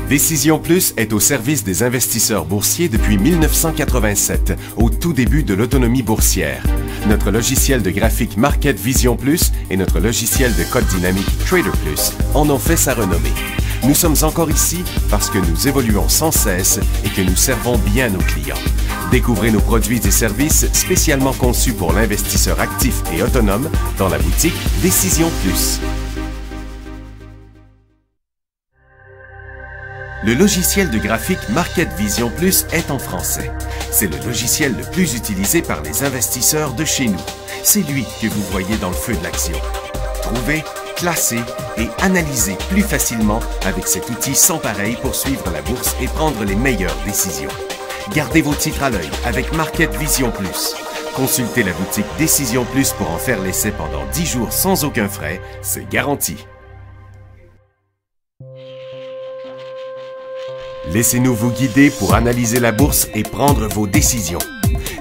Décision Plus est au service des investisseurs boursiers depuis 1987, au tout début de l'autonomie boursière. Notre logiciel de graphique Market Vision Plus et notre logiciel de code dynamique Trader Plus en ont fait sa renommée. Nous sommes encore ici parce que nous évoluons sans cesse et que nous servons bien nos clients. Découvrez nos produits et services spécialement conçus pour l'investisseur actif et autonome dans la boutique Décision Plus. Le logiciel de graphique Market Vision Plus est en français. C'est le logiciel le plus utilisé par les investisseurs de chez nous. C'est lui que vous voyez dans le feu de l'action. Trouvez, classez et analysez plus facilement avec cet outil sans pareil pour suivre la bourse et prendre les meilleures décisions. Gardez vos titres à l'œil avec Market Vision Plus. Consultez la boutique Décision Plus pour en faire l'essai pendant 10 jours sans aucun frais, c'est garanti. Laissez-nous vous guider pour analyser la bourse et prendre vos décisions.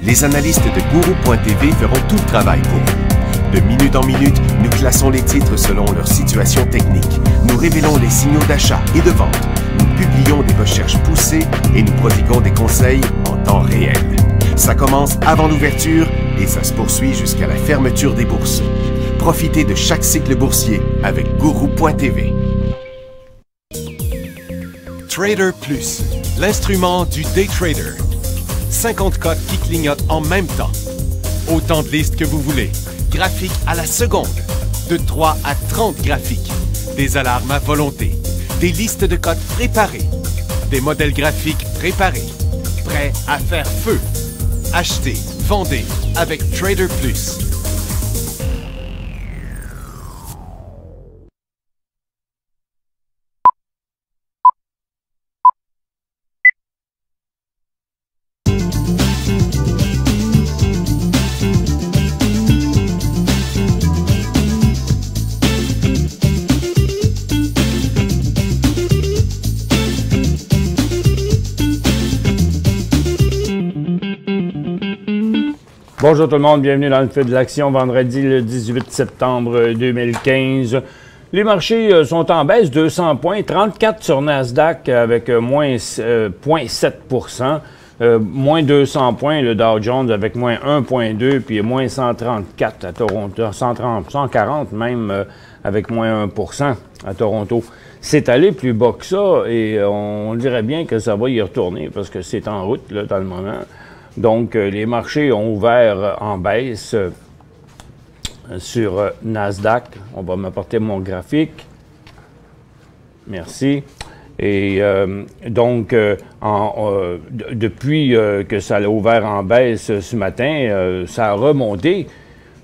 Les analystes de Guru.tv feront tout le travail pour vous. De minute en minute, nous classons les titres selon leur situation technique. Nous révélons les signaux d'achat et de vente. Nous publions des recherches poussées et nous prodiguons des conseils en temps réel. Ça commence avant l'ouverture et ça se poursuit jusqu'à la fermeture des bourses. Profitez de chaque cycle boursier avec Guru.tv. Trader Plus, l'instrument du day trader. 50 cotes qui clignotent en même temps. Autant de listes que vous voulez. Graphiques à la seconde. De 3 à 30 graphiques. Des alarmes à volonté. Des listes de cotes préparées. Des modèles graphiques préparés. Prêts à faire feu. Achetez, vendez avec Trader Plus. Bonjour tout le monde, bienvenue dans le feu de l'action, vendredi le 18 septembre 2015. Les marchés sont en baisse, 200 points, 34 sur Nasdaq avec moins 0,7 moins 200 points le Dow Jones avec moins 1,2 puis moins 134 à Toronto, 140 même avec moins 1 à Toronto. C'est allé plus bas que ça et on dirait bien que ça va y retourner parce que c'est en route là, dans le moment. Donc, les marchés ont ouvert en baisse sur Nasdaq. On va m'apporter mon graphique. Merci. Et donc, depuis que ça a ouvert en baisse ce matin, ça a remonté,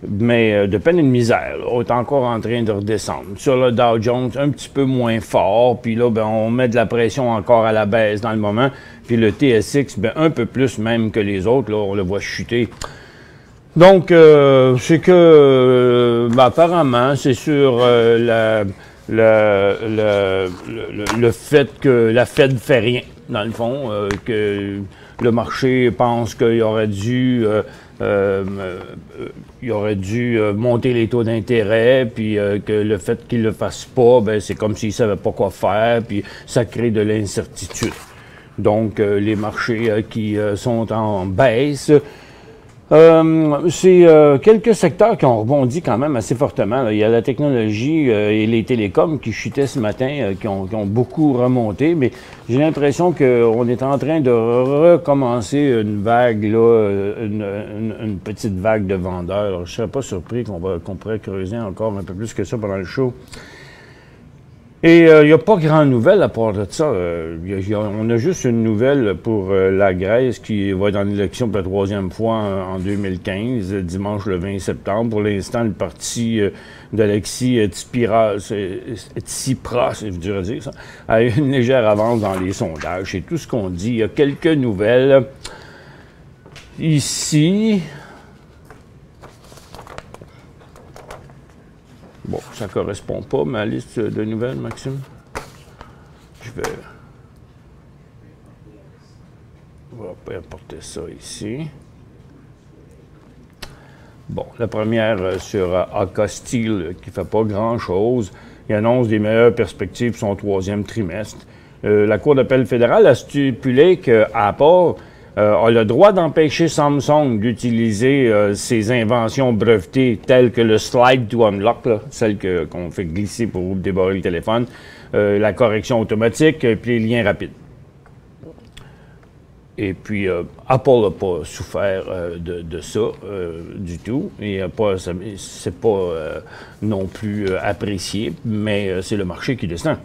mais de peine et de misère. Là, on est encore en train de redescendre. Sur le Dow Jones, un petit peu moins fort. Puis là, ben, on met de la pression encore à la baisse dans le moment. Puis le TSX, ben, un peu plus même que les autres. Là, on le voit chuter. Donc, c'est que, ben, apparemment, c'est sur le fait que la Fed fait rien, dans le fond, que le marché pense qu'il aurait dû monter les taux d'intérêt, puis que le fait qu'il ne le fasse pas, ben, c'est comme s'il ne savait pas quoi faire, puis ça crée de l'incertitude. Donc, les marchés qui sont en baisse, c'est quelques secteurs qui ont rebondi quand même assez fortement. Là. Il y a la technologie et les télécoms qui chutaient ce matin, qui ont beaucoup remonté, mais j'ai l'impression qu'on est en train de recommencer une vague, là, une petite vague de vendeurs. Alors, je ne serais pas surpris qu'on pourrait creuser encore un peu plus que ça pendant le show. Et il n'y a pas grand nouvelle à part de ça. On a juste une nouvelle pour la Grèce qui va dans l'élection pour la 3e fois en 2015, dimanche le 20 septembre. Pour l'instant, le parti d'Alexis Tsipras, je dirais dire ça, a une légère avance dans les sondages. C'est tout ce qu'on dit. Il y a quelques nouvelles ici. Bon, ça ne correspond pas à ma liste de nouvelles, Maxime. On va apporter ça ici. Bon, la première sur Aka Steel, qui ne fait pas grand-chose. Il annonce des meilleures perspectives pour son 3e trimestre. La Cour d'appel fédérale a stipulé que Apple a le droit d'empêcher Samsung d'utiliser ses inventions brevetées telles que le slide to unlock, là, celle qu'on fait glisser pour débarrer le téléphone, la correction automatique, puis les liens rapides. Et puis, Apple n'a pas souffert de ça du tout. Et c'est pas non plus apprécié, mais c'est le marché qui descend.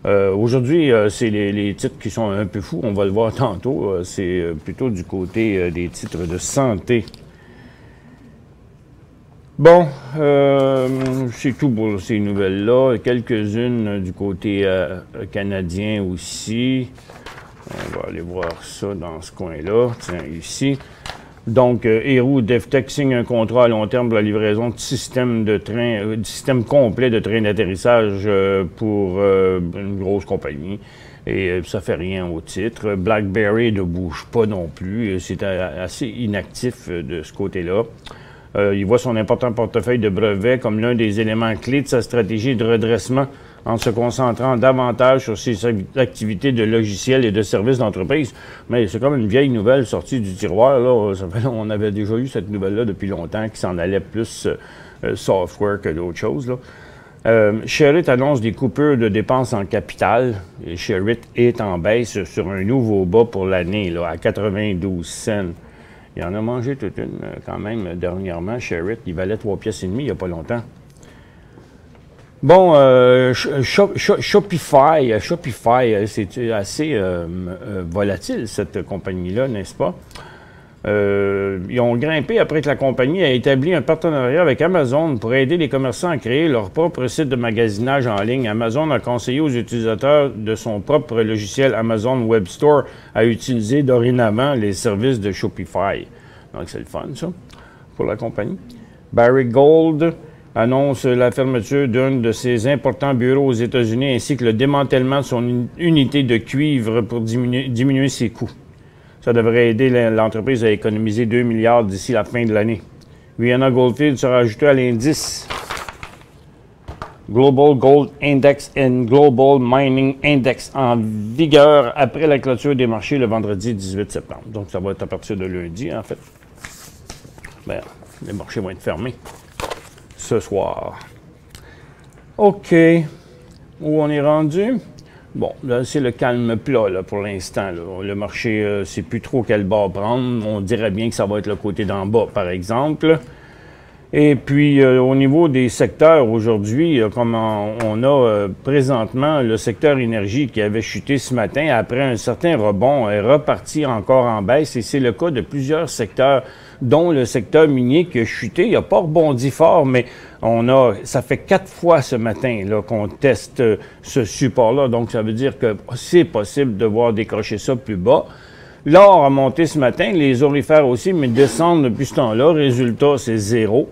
Aujourd'hui, c'est les titres qui sont un peu fous. On va le voir tantôt. C'est plutôt du côté des titres de santé. Bon, c'est tout pour ces nouvelles-là. Quelques-unes du côté canadien aussi. On va aller voir ça dans ce coin-là. Tiens, ici. Donc, Héroux DevTech signe un contrat à long terme pour la livraison de système complet de train d'atterrissage pour une grosse compagnie. Et ça fait rien au titre. BlackBerry ne bouge pas non plus. C'est assez inactif de ce côté-là. Il voit son important portefeuille de brevets comme l'un des éléments clés de sa stratégie de redressement en se concentrant davantage sur ses activités de logiciels et de services d'entreprise. Mais c'est comme une vieille nouvelle sortie du tiroir. Là. On avait déjà eu cette nouvelle-là depuis longtemps qui s'en allait plus software que d'autres choses. Sherritt annonce des coupures de dépenses en capital. Sherritt est en baisse sur un nouveau bas pour l'année, à 92 cents. Il en a mangé toute une quand même dernièrement. Sherritt, il valait 3,5 pièces il n'y a pas longtemps. Bon, Shopify, c'est assez volatile, cette compagnie-là, n'est-ce pas? Ils ont grimpé après que la compagnie a établi un partenariat avec Amazon pour aider les commerçants à créer leur propre site de magasinage en ligne. Amazon a conseillé aux utilisateurs de son propre logiciel Amazon Web Store à utiliser dorénavant les services de Shopify. Donc, c'est le fun, ça, pour la compagnie. Barrick Gold annonce la fermeture d'un de ses importants bureaux aux États-Unis ainsi que le démantèlement de son unité de cuivre pour diminuer ses coûts. Ça devrait aider l'entreprise à économiser 2 milliards d'ici la fin de l'année. Guyana Goldfield sera ajouté à l'indice Global Gold Index and Global Mining Index en vigueur après la clôture des marchés le vendredi 18 septembre. Donc, ça va être à partir de lundi, en fait. Bien, les marchés vont être fermés ce soir. OK. Où on est rendu? Bon, là, c'est le calme plat là, pour l'instant. Le marché, ne sait plus trop quel bord prendre. On dirait bien que ça va être le côté d'en bas, par exemple. Et puis, au niveau des secteurs, aujourd'hui, comme on a présentement le secteur énergie qui avait chuté ce matin, après un certain rebond, est reparti encore en baisse. Et c'est le cas de plusieurs secteurs, dont le secteur minier qui a chuté. Il n'a pas rebondi fort, mais ça fait 4 fois ce matin là, qu'on teste ce support-là. Donc, ça veut dire que c'est possible de voir décrocher ça plus bas. L'or a monté ce matin, les orifères aussi, mais descendent depuis ce temps-là. Résultat, c'est 0.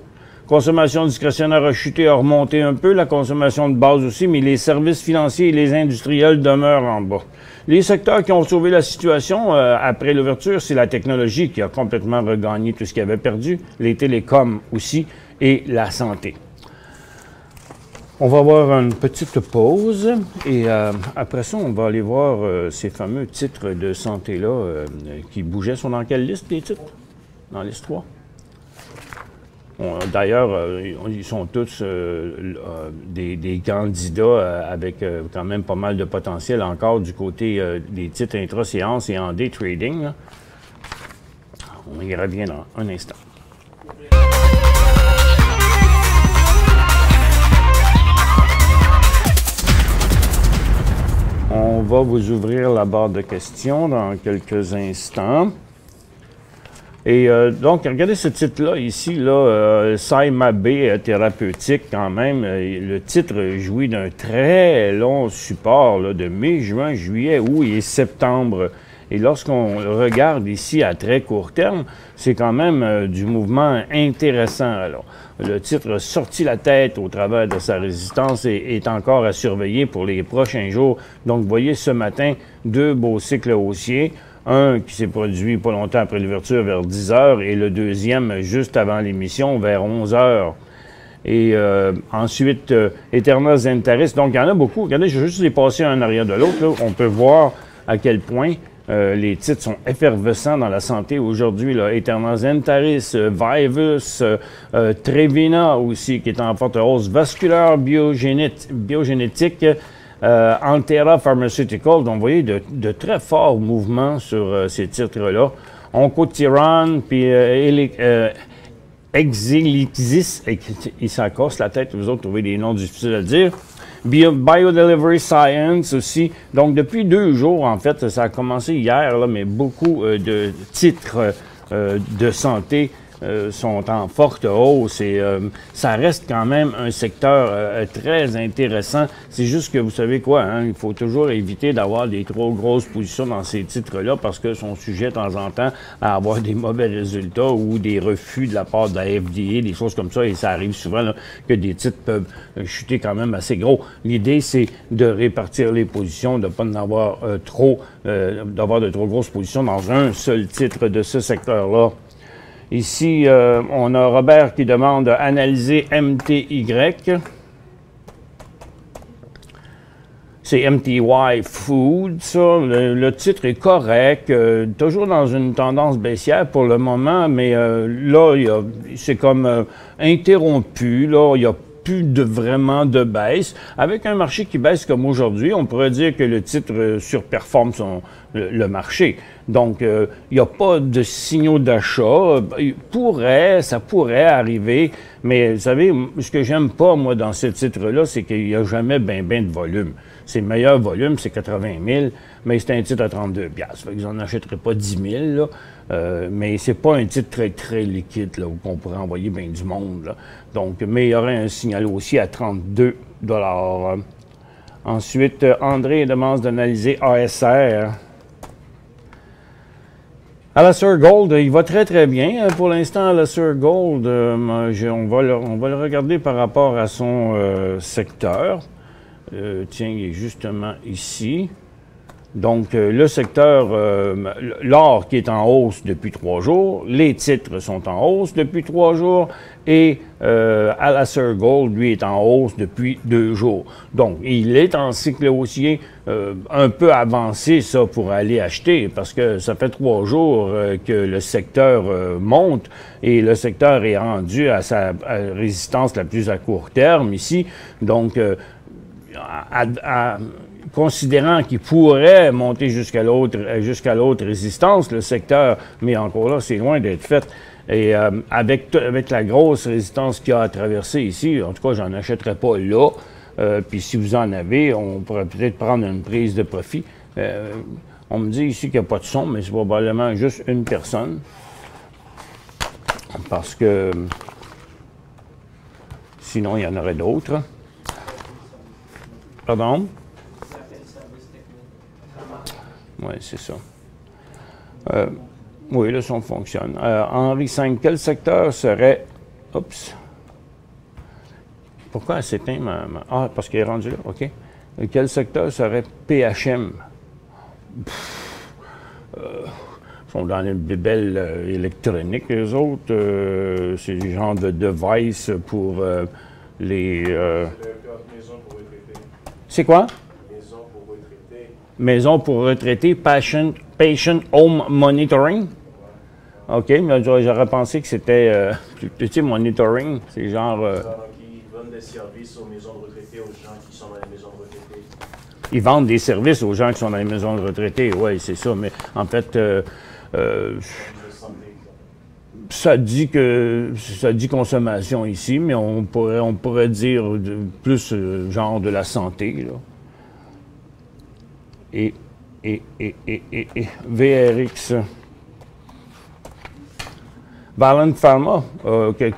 Consommation discrétionnaire a chuté, a remonté un peu, la consommation de base aussi, mais les services financiers et les industriels demeurent en bas. Les secteurs qui ont sauvé la situation après l'ouverture, c'est la technologie qui a complètement regagné tout ce qu'il avait perdu, les télécoms aussi et la santé. On va avoir une petite pause et après ça, on va aller voir ces fameux titres de santé-là qui bougeaient. Sont dans quelle liste, les titres? Dans liste 3? D'ailleurs, ils sont tous des candidats avec quand même pas mal de potentiel encore du côté des titres intra-séance et en day trading. Là. On y revient dans un instant. On va vous ouvrir la barre de questions dans quelques instants. Et donc, regardez ce titre-là ici, SciMab thérapeutique quand même. Le titre jouit d'un très long support là, de mai, juin, juillet, août et septembre. Et lorsqu'on regarde ici à très court terme, c'est quand même du mouvement intéressant. Alors, le titre a sorti la tête au travers de sa résistance et est encore à surveiller pour les prochains jours. Donc, vous voyez ce matin, 2 beaux cycles haussiers. Un qui s'est produit pas longtemps après l'ouverture vers 10 heures et le deuxième juste avant l'émission vers 11 heures. Et ensuite, Eterna Zentaris. Donc, il y en a beaucoup. Regardez, je vais juste les passer un en arrière de l'autre. On peut voir à quel point les titres sont effervescents dans la santé aujourd'hui. Eterna Zentaris, Vivus, Trevina aussi, qui est en forte hausse, Vasculaire Biogénétique, Altera Pharmaceutical. Donc, vous voyez de très forts mouvements sur ces titres-là. Oncotyran, puis Exelixis, il s'en casse la tête, vous autres trouvez des noms difficiles à dire. Biodelivery Science aussi. Donc, depuis 2 jours, en fait, ça a commencé hier, là, mais beaucoup de titres de santé sont en forte hausse et ça reste quand même un secteur très intéressant. C'est juste que vous savez quoi, hein, il faut toujours éviter d'avoir des trop grosses positions dans ces titres-là parce qu'ils sont sujets de temps en temps à avoir des mauvais résultats ou des refus de la part de la FDA, des choses comme ça, et ça arrive souvent là, que des titres peuvent chuter quand même assez gros. L'idée, c'est de répartir les positions, de ne pas en avoir d'avoir de trop grosses positions dans un seul titre de ce secteur-là. Ici, on a Robert qui demande d'analyser MTY. C'est MTY Food, ça. Le titre est correct, toujours dans une tendance baissière pour le moment, mais là, c'est comme interrompu. Là, il y a plus vraiment de baisse. Avec un marché qui baisse comme aujourd'hui, on pourrait dire que le titre surperforme le marché. Donc, il n'y a pas de signaux d'achat. Ça pourrait arriver, mais vous savez, ce que j'aime pas, moi, dans ce titre-là, c'est qu'il n'y a jamais ben de volume. C'est le meilleur volume, c'est 80 000, mais c'est un titre à 32 $. Fait que j'en achèterais pas 10 000, là. Mais c'est pas un titre très liquide, là, où on pourrait envoyer bien du monde, là. Donc, mais il y aurait un signal aussi à 32 $. Ensuite, André demande d'analyser ASR. Alacer Gold, il va très bien. Pour l'instant, Alacer Gold, on va le regarder par rapport à son secteur. Tiens, il est justement ici. Donc, le secteur, l'or qui est en hausse depuis 3 jours, les titres sont en hausse depuis 3 jours et Alacer Gold, lui, est en hausse depuis 2 jours. Donc, il est en cycle haussier un peu avancé, ça, pour aller acheter, parce que ça fait 3 jours que le secteur monte et le secteur est rendu à sa résistance la plus à court terme ici. Donc, considérant qu'il pourrait monter jusqu'à l'autre résistance, le secteur, mais encore là, c'est loin d'être fait. Et avec la grosse résistance qu'il y a à traverser ici, en tout cas, j'en achèterais pas là. Puis si vous en avez, on pourrait peut-être prendre une prise de profit. On me dit ici qu'il n'y a pas de son, mais c'est probablement juste une personne. Parce que sinon, il y en aurait d'autres. Pardon? Oui, c'est ça. Oui, le son fonctionne. Henri V, quel secteur serait... Oups. Pourquoi elle s'éteint Ah, parce qu'elle est rendue là, OK. Quel secteur serait PHM? Ils sont dans les bébelles électroniques, les autres. C'est du genre de device pour les... C'est quoi? Maison pour retraiter, Patient Home Monitoring. OK, mais j'aurais pensé que c'était plus petit monitoring. C'est genre. Ils vendent des services aux maisons de retraités, aux gens qui sont dans les maisons de retraités. Ils vendent des services aux gens qui sont dans les maisons de retraités, oui, c'est ça. Mais en fait, ça dit consommation ici, mais on pourrait dire plus genre de la santé, là. Et VRX. Valent Pharma,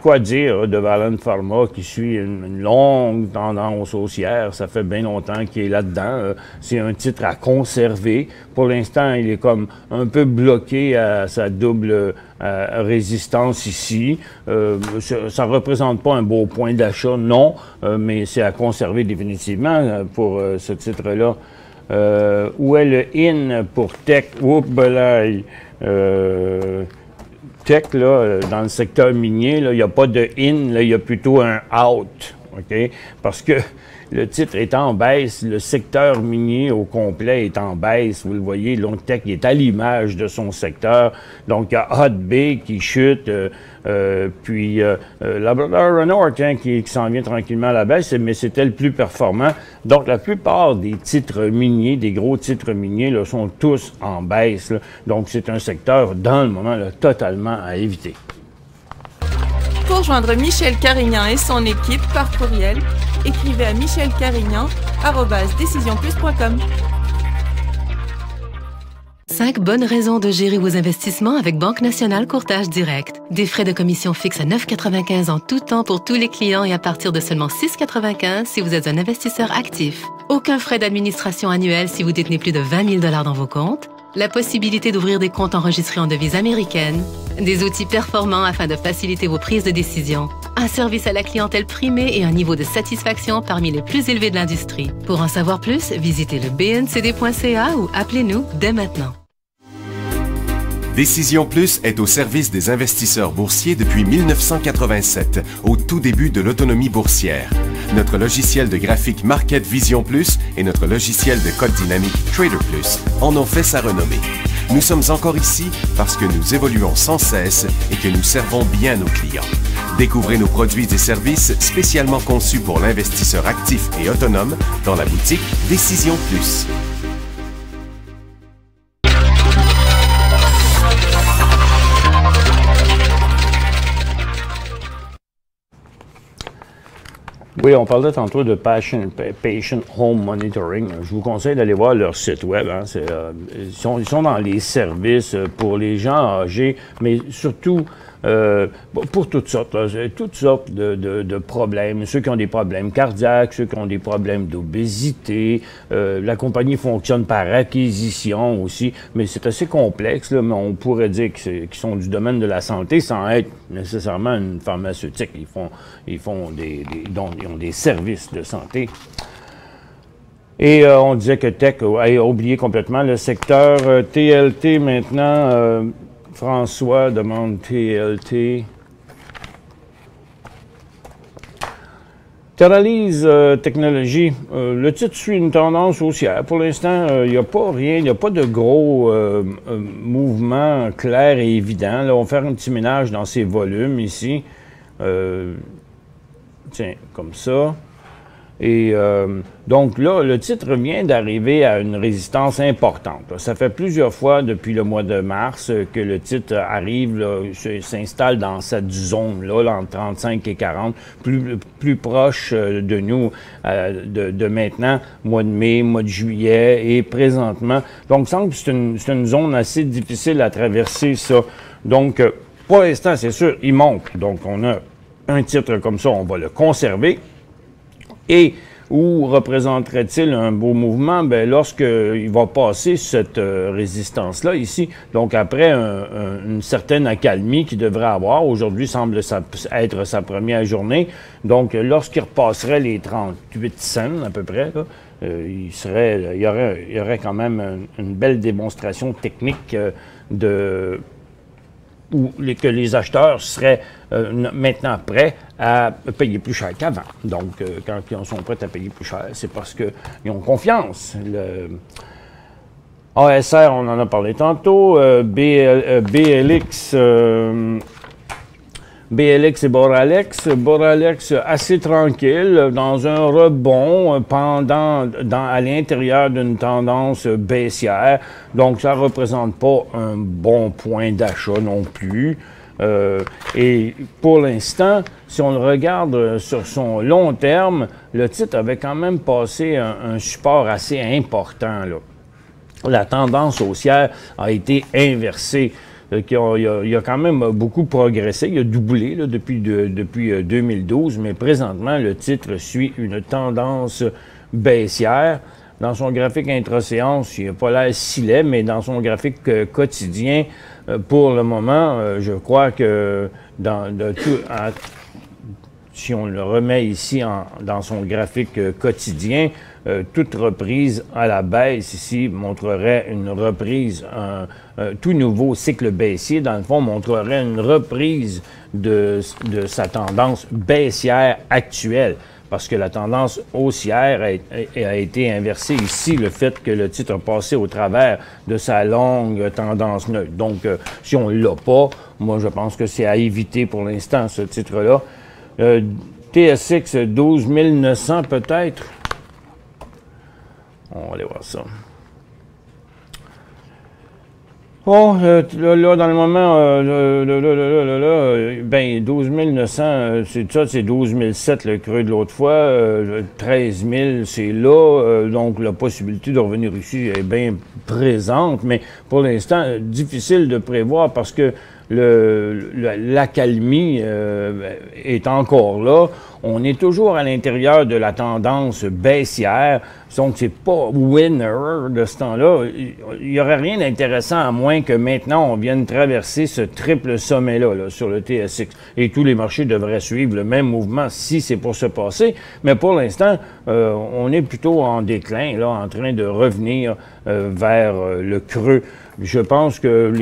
quoi dire de Valent Pharma qui suit une longue tendance haussière, ça fait bien longtemps qu'il est là-dedans. C'est un titre à conserver. Pour l'instant, il est comme un peu bloqué à sa double résistance ici. Ça ne représente pas un beau point d'achat, non, mais c'est à conserver définitivement pour ce titre-là. Où est le IN pour Tech? Oups, tech, là, dans le secteur minier, il n'y a pas de in, il y a plutôt un out. OK? Parce que le titre est en baisse, le secteur minier au complet est en baisse. Vous le voyez, Longtech est à l'image de son secteur. Donc, il y a Hot Bay qui chute, puis Labrador Renault qui s'en vient tranquillement à la baisse, mais c'était le plus performant. Donc, la plupart des titres miniers, des gros titres miniers, là, sont tous en baisse. Là. Donc, c'est un secteur, dans le moment, là, totalement à éviter. Pour joindre Michel Carignan et son équipe par courriel, écrivez à michelcarignan@decisionplus.com. 5 bonnes raisons de gérer vos investissements avec Banque Nationale Courtage Direct. Des frais de commission fixes à 9,95 en tout temps pour tous les clients et à partir de seulement 6,95 si vous êtes un investisseur actif. Aucun frais d'administration annuel si vous détenez plus de 20 000 $ dans vos comptes. La possibilité d'ouvrir des comptes enregistrés en devise américaine. Des outils performants afin de faciliter vos prises de décision. Un service à la clientèle primé et un niveau de satisfaction parmi les plus élevés de l'industrie. Pour en savoir plus, visitez le bncd.ca ou appelez-nous dès maintenant. Décision Plus est au service des investisseurs boursiers depuis 1987, au tout début de l'autonomie boursière. Notre logiciel de graphique Market Vision Plus et notre logiciel de code dynamique Trader Plus en ont fait sa renommée. Nous sommes encore ici parce que nous évoluons sans cesse et que nous servons bien nos clients. Découvrez nos produits et services spécialement conçus pour l'investisseur actif et autonome dans la boutique Décision Plus. Oui, on parlait tantôt de Patient Home Monitoring. Je vous conseille d'aller voir leur site web. Hein. Ils sont dans les services pour les gens âgés, mais surtout pour toutes sortes de problèmes. Ceux qui ont des problèmes cardiaques, ceux qui ont des problèmes d'obésité. La compagnie fonctionne par acquisition aussi, mais c'est assez complexe. Là, mais on pourrait dire qu'ils sont du domaine de la santé sans être nécessairement une pharmaceutique. Ils ont des services de santé. Et on disait que Tech a oublié complètement le secteur TLT maintenant. François demande TLT. Teralyse Technologies. Le titre suit une tendance haussière. Pour l'instant, il n'y a pas rien, il n'y a pas de gros mouvement clair et évident. Là, on va faire un petit ménage dans ces volumes ici. Tiens, comme ça. Et donc là, le titre vient d'arriver à une résistance importante. Ça fait plusieurs fois depuis le mois de mars que le titre arrive, s'installe dans cette zone-là, entre 35 et 40, plus proche de nous de maintenant, mois de mai, mois de juillet et présentement. Donc, il semble que c'est une zone assez difficile à traverser, ça. Donc, pour l'instant, c'est sûr, il monte. Donc, on a un titre comme ça, on va le conserver. Et où représenterait-il un beau mouvement? Bien, lorsqu'il va passer cette résistance-là ici, donc après une certaine accalmie qu'il devrait avoir, aujourd'hui semble être sa première journée, donc lorsqu'il repasserait les 38 cents à peu près, là, il y aurait quand même une belle démonstration technique que les acheteurs seraient maintenant prêts à payer plus cher qu'avant. Donc, quand ils sont prêts à payer plus cher, c'est parce qu'ils ont confiance. Le ASR, on en a parlé tantôt. BLX et Boralex. Boralex assez tranquille, dans un rebond à l'intérieur d'une tendance baissière. Donc, ça ne représente pas un bon point d'achat non plus. Et pour l'instant, si on le regarde sur son long terme, le titre avait quand même passé un support assez important, là. La tendance haussière a été inversée. Il a quand même beaucoup progressé, il a doublé là, depuis 2012, mais présentement, le titre suit une tendance baissière. Dans son graphique intra-séance, il n'a pas l'air si laid, mais dans son graphique quotidien, pour le moment, je crois que si on le remet ici dans son graphique quotidien, toute reprise à la baisse ici montrerait une reprise, un tout nouveau cycle baissier, dans le fond, montrerait une reprise de sa tendance baissière actuelle. Parce que la tendance haussière a été inversée ici, le fait que le titre a passé au travers de sa longue tendance neutre. Donc, si on ne l'a pas, moi, je pense que c'est à éviter pour l'instant, ce titre-là. TSX 12 900 peut-être. On va aller voir ça. Bon, là, dans le moment, ben, 12 900, c'est ça, c'est 12 700 le creux de l'autre fois, 13 000, c'est là, donc la possibilité de revenir ici est bien présente, mais pour l'instant, difficile de prévoir parce que l'accalmie est encore là. On est toujours à l'intérieur de la tendance baissière, donc c'est pas winner de ce temps-là. Il n'y aurait rien d'intéressant à moins que maintenant on vienne traverser ce triple sommet-là là, sur le TSX. Et tous les marchés devraient suivre le même mouvement si c'est pour se passer. Mais pour l'instant, on est plutôt en déclin, là, en train de revenir vers le creux. Je pense que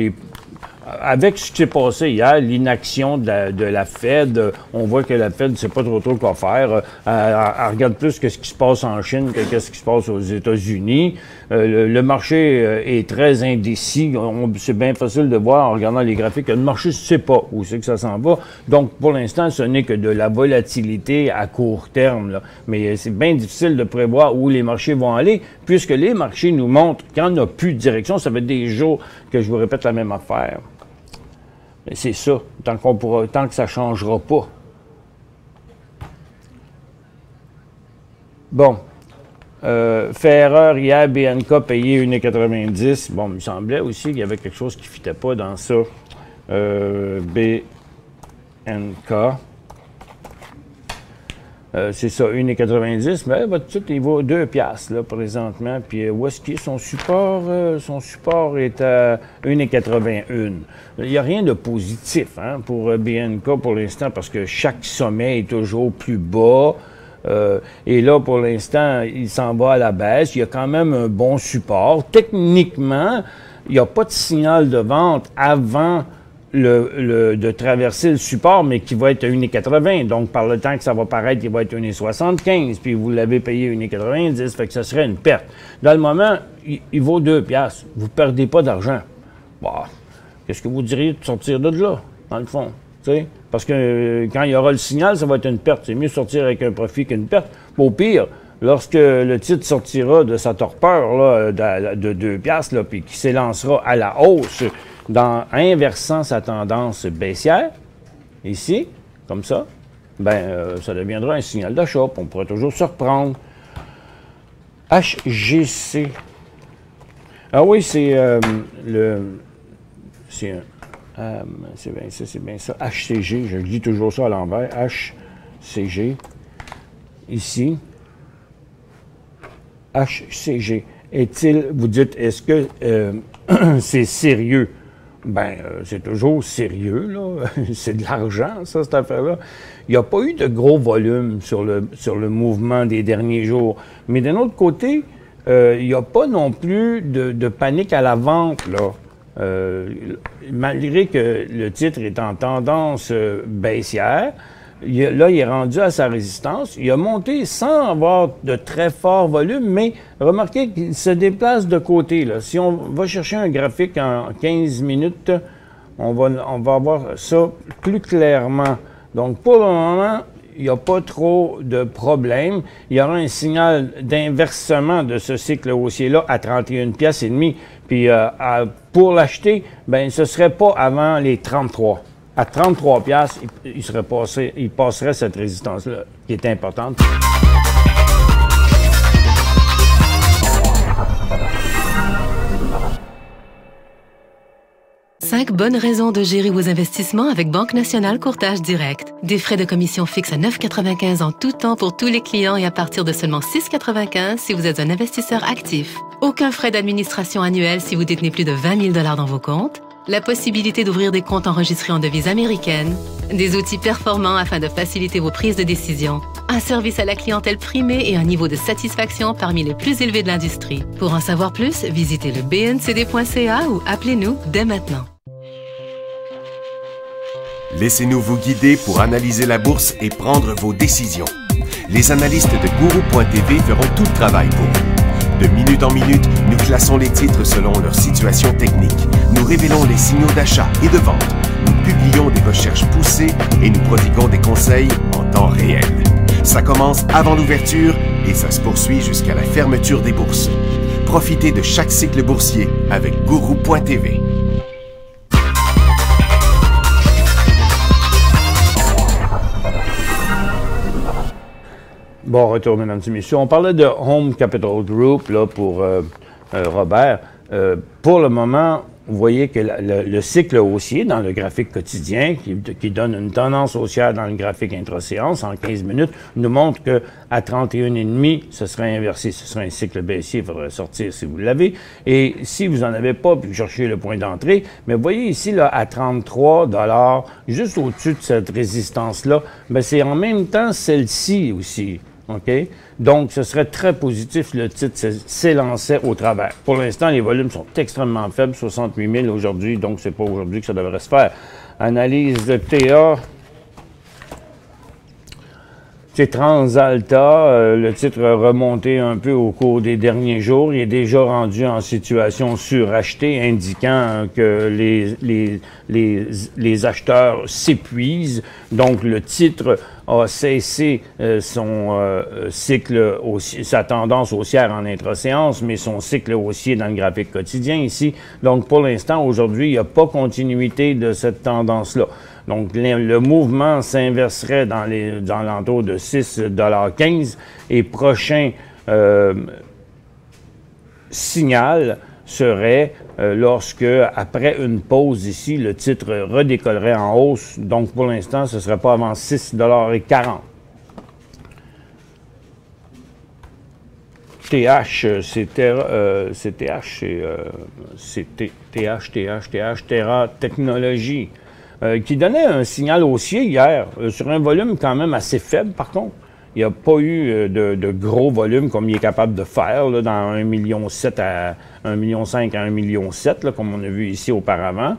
avec ce qui s'est passé hier, l'inaction de la Fed, on voit que la Fed ne sait pas trop quoi faire. Elle regarde plus que ce qui se passe en Chine que ce qui se passe aux États-Unis. Le marché est très indécis. C'est bien facile de voir en regardant les graphiques que le marché ne sait pas où c'est que ça s'en va. Donc, pour l'instant, ce n'est que de la volatilité à court terme, là. Mais c'est bien difficile de prévoir où les marchés vont aller, puisque les marchés nous montrent qu'il n'y en a plus de direction. Ça fait des jours que je vous répète la même affaire. C'est ça, tant que ça ne changera pas. Bon. Fait erreur hier, BNK payé 1,90. Bon, il me semblait aussi qu'il y avait quelque chose qui ne fitait pas dans ça. BNK. C'est ça, 1,90, mais votre titre, il vaut 2 piastres, là, présentement. Puis où est-ce qu'il est son support? Son support est à 1,81. Il n'y a rien de positif pour BNK pour l'instant, parce que chaque sommet est toujours plus bas. Et là, pour l'instant, il s'en va à la baisse. Il y a quand même un bon support. Techniquement, il n'y a pas de signal de vente avant de traverser le support, mais qui va être à 1,80. Donc, par le temps que ça va paraître, il va être 1,75. Puis, vous l'avez payé 1,90. Fait que ça serait une perte. Dans le moment, il vaut 2 piastres. Vous ne perdez pas d'argent. Bon, qu'est-ce que vous diriez de sortir de là, dans le fond? T'sais? Parce que quand il y aura le signal, ça va être une perte. C'est mieux sortir avec un profit qu'une perte. Au pire, lorsque le titre sortira de sa torpeur là, de 2 piastres, là, puis qui s'élancera à la hausse, inversant sa tendance baissière, ici, comme ça, ben ça deviendra un signal d'achat. On pourrait toujours se reprendre. HGC. Ah oui, c'est c'est bien ça, c'est bien ça. HCG, je dis toujours ça à l'envers. HCG. Ici. HCG. Vous dites, est-ce que c'est sérieux? Ben, c'est toujours sérieux, là. C'est de l'argent, ça, cette affaire-là. Il n'y a pas eu de gros volume sur le mouvement des derniers jours. Mais d'un autre côté, il n'y a pas non plus de panique à la vente, là. Malgré que le titre est en tendance baissière, là, il est rendu à sa résistance. Il a monté sans avoir de très fort volume, mais remarquez qu'il se déplace de côté, là. Si on va chercher un graphique en 15 minutes, on va voir ça plus clairement. Donc, pour le moment, il n'y a pas trop de problème. Il y aura un signal d'inversement de ce cycle haussier-là à 31 piastres et demi. Puis, pour l'acheter, ben, ce ne serait pas avant les 33. À 33 piastres, il passerait cette résistance-là, qui est importante. Cinq bonnes raisons de gérer vos investissements avec Banque Nationale Courtage Direct. Des frais de commission fixes à 9,95 en tout temps pour tous les clients et à partir de seulement 6,95 si vous êtes un investisseur actif. Aucun frais d'administration annuel si vous détenez plus de 20 000 $ dans vos comptes. La possibilité d'ouvrir des comptes enregistrés en devises américaines. Des outils performants afin de faciliter vos prises de décision. Un service à la clientèle primé et un niveau de satisfaction parmi les plus élevés de l'industrie. Pour en savoir plus, visitez le bncd.ca ou appelez-nous dès maintenant. Laissez-nous vous guider pour analyser la bourse et prendre vos décisions. Les analystes de Guru.tv feront tout le travail pour vous. De minute en minute, nous classons les titres selon leur situation technique. Nous révélons les signaux d'achat et de vente. Nous publions des recherches poussées et nous prodiguons des conseils en temps réel. Ça commence avant l'ouverture et ça se poursuit jusqu'à la fermeture des bourses. Profitez de chaque cycle boursier avec Guru.tv. Bon retour, mesdames et messieurs. On parlait de Home Capital Group là, pour Robert. Pour le moment, vous voyez que le cycle haussier dans le graphique quotidien, qui donne une tendance haussière dans le graphique intra-séance en 15 minutes, nous montre qu'à 31,5, ce serait inversé. Ce serait un cycle baissier, il faudrait sortir si vous l'avez. Et si vous n'en avez pas, puis vous cherchez le point d'entrée, mais vous voyez ici, là, à 33 $, juste au-dessus de cette résistance-là, ben c'est en même temps celle-ci aussi. OK? Donc, ce serait très positif si le titre s'élançait au travers. Pour l'instant, les volumes sont extrêmement faibles, 68 000 aujourd'hui, donc c'est pas aujourd'hui que ça devrait se faire. Analyse de TA. C'est Transalta, le titre a remonté un peu au cours des derniers jours. Il est déjà rendu en situation surachetée, indiquant que les acheteurs s'épuisent. Donc, le titre a cessé son cycle haussier, sa tendance haussière en intra-séance, mais son cycle haussier dans le graphique quotidien ici. Donc, pour l'instant, aujourd'hui, il n'y a pas continuité de cette tendance-là. Donc, le mouvement s'inverserait dans l'entour de 6,15 $ et prochain signal serait lorsque, après une pause ici, le titre redécollerait en hausse. Donc, pour l'instant, ce ne serait pas avant 6,40 $. TH, c'est Terra Technologies. Qui donnait un signal haussier hier, sur un volume quand même assez faible, par contre. Il n'y a pas eu de gros volume comme il est capable de faire, là, dans 1,7 million à 1,5 million à 1,7 million, là, comme on a vu ici auparavant.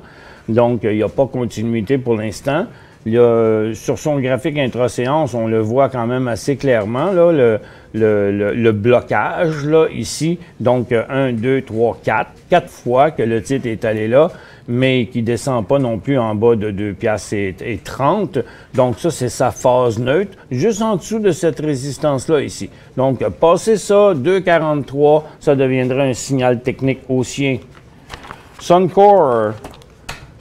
Donc, il n'y a pas continuité pour l'instant. Sur son graphique intra-séance, on le voit quand même assez clairement, là, le blocage, là, ici. Donc, 1, 2, 3, 4. 4 fois que le titre est allé là, mais qui ne descend pas non plus en bas de 2,30 $. Donc, ça, c'est sa phase neutre, juste en dessous de cette résistance-là ici. Donc, passer ça, 2,43, ça deviendrait un signal technique haussier. Suncor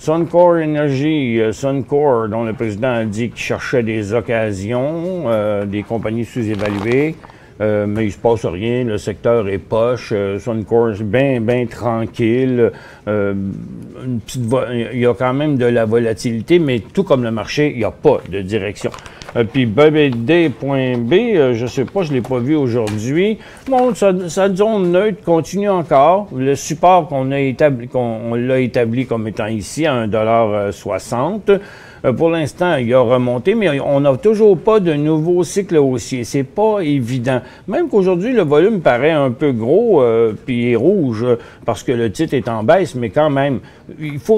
Energy, Suncor, dont le président a dit qu'il cherchait des occasions, des compagnies sous-évaluées, mais il ne se passe rien, le secteur est poche, Suncor est bien tranquille, il y a quand même de la volatilité, mais tout comme le marché, il n'y a pas de direction. Puis BBD.B, je ne sais pas, je ne l'ai pas vu aujourd'hui. Bon, sa zone neutre continue encore. Le support qu'on l'a établi comme étant ici à 1,60 $. Pour l'instant, il a remonté, mais on n'a toujours pas de nouveau cycle haussier. C'est pas évident. Même qu'aujourd'hui, le volume paraît un peu gros, puis est rouge, parce que le titre est en baisse, mais quand même, il faut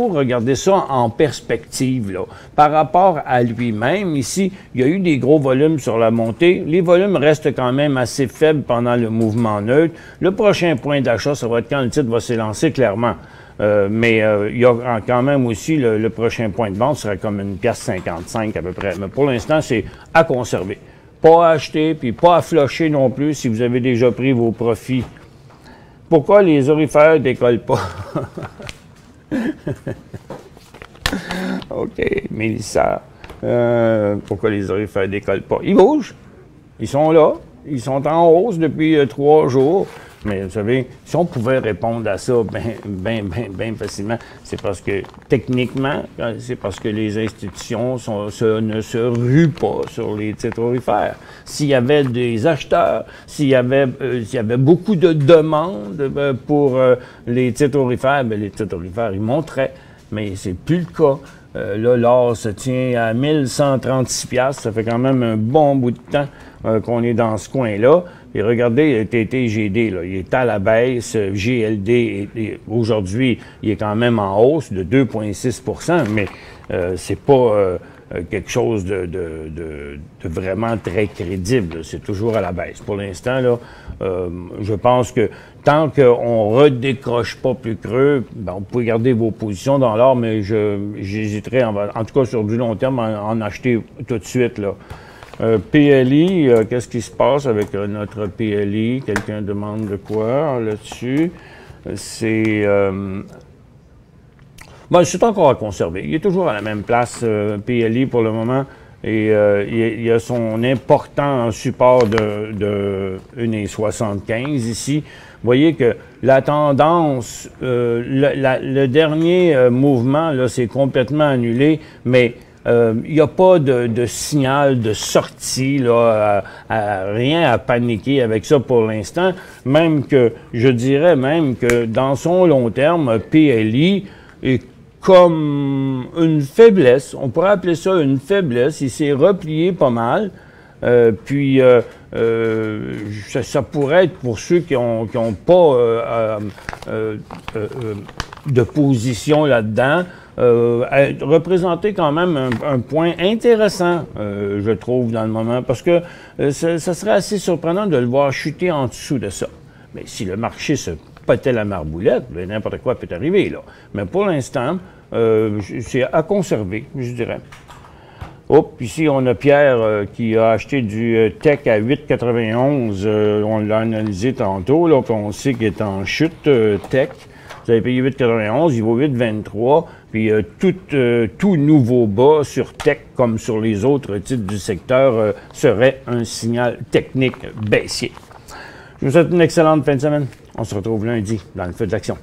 regarder ça en perspective, là. Par rapport à lui-même, ici, il y a eu des gros volumes sur la montée. Les volumes restent quand même assez faibles pendant le mouvement neutre. Le prochain point d'achat, ça va être quand le titre va s'élancer, clairement. Mais il y a quand même aussi le prochain point de vente serait comme 1,55 $ à peu près. Mais pour l'instant, c'est à conserver. Pas à acheter, puis pas à flusher non plus si vous avez déjà pris vos profits. Pourquoi les orifères ne décollent pas? OK, Mélissa. Pourquoi les orifères ne décollent pas? Ils bougent. Ils sont là. Ils sont en hausse depuis 3 jours. Mais vous savez, si on pouvait répondre à ça bien facilement, c'est parce que techniquement, c'est parce que les institutions ne se ruent pas sur les titres orifères. S'il y avait des acheteurs, s'il y avait beaucoup de demandes pour les titres orifères, bien, les titres orifères, ils monteraient. mais c'est plus le cas. Là, l'or se tient à 1136 $. Ça fait quand même un bon bout de temps qu'on est dans ce coin-là. Et regardez, TTGD, là, il est à la baisse. GLD, aujourd'hui, il est quand même en hausse de 2,6 %, mais c'est pas quelque chose de vraiment très crédible. C'est toujours à la baisse. Pour l'instant, là, je pense que tant qu'on ne redécroche pas plus creux, ben, vous pouvez garder vos positions dans l'or, mais j'hésiterais, en tout cas sur du long terme, à en acheter tout de suite, là. PLI, qu'est-ce qui se passe avec notre PLI? Quelqu'un demande de quoi là-dessus? C'est encore à conserver. Il est toujours à la même place, PLI, pour le moment. Et il a son important support de 1,75 ici. Vous voyez que la tendance, le dernier mouvement, là, c'est complètement annulé, mais il n'y a pas de signal de sortie, là, rien à paniquer avec ça pour l'instant. Même que, je dirais même que dans son long terme, PLI est comme une faiblesse. On pourrait appeler ça une faiblesse. Il s'est replié pas mal. Puis, ça pourrait être pour ceux qui n'ont pas de position là-dedans, représenter quand même un point intéressant, je trouve, dans le moment, parce que ça serait assez surprenant de le voir chuter en dessous de ça. Mais si le marché se pétait la marboulette, n'importe quoi peut arriver, là. Mais pour l'instant, c'est à conserver, je dirais. Hop, ici, on a Pierre qui a acheté du Tech à 8,91. On l'a analysé tantôt, là, puis on sait qu'il est en chute, Tech. Vous avez payé 8,91, il vaut 8,23. Puis tout nouveau bas sur Tech, comme sur les autres titres du secteur, serait un signal technique baissier. Je vous souhaite une excellente fin de semaine. On se retrouve lundi dans le feu de l'action.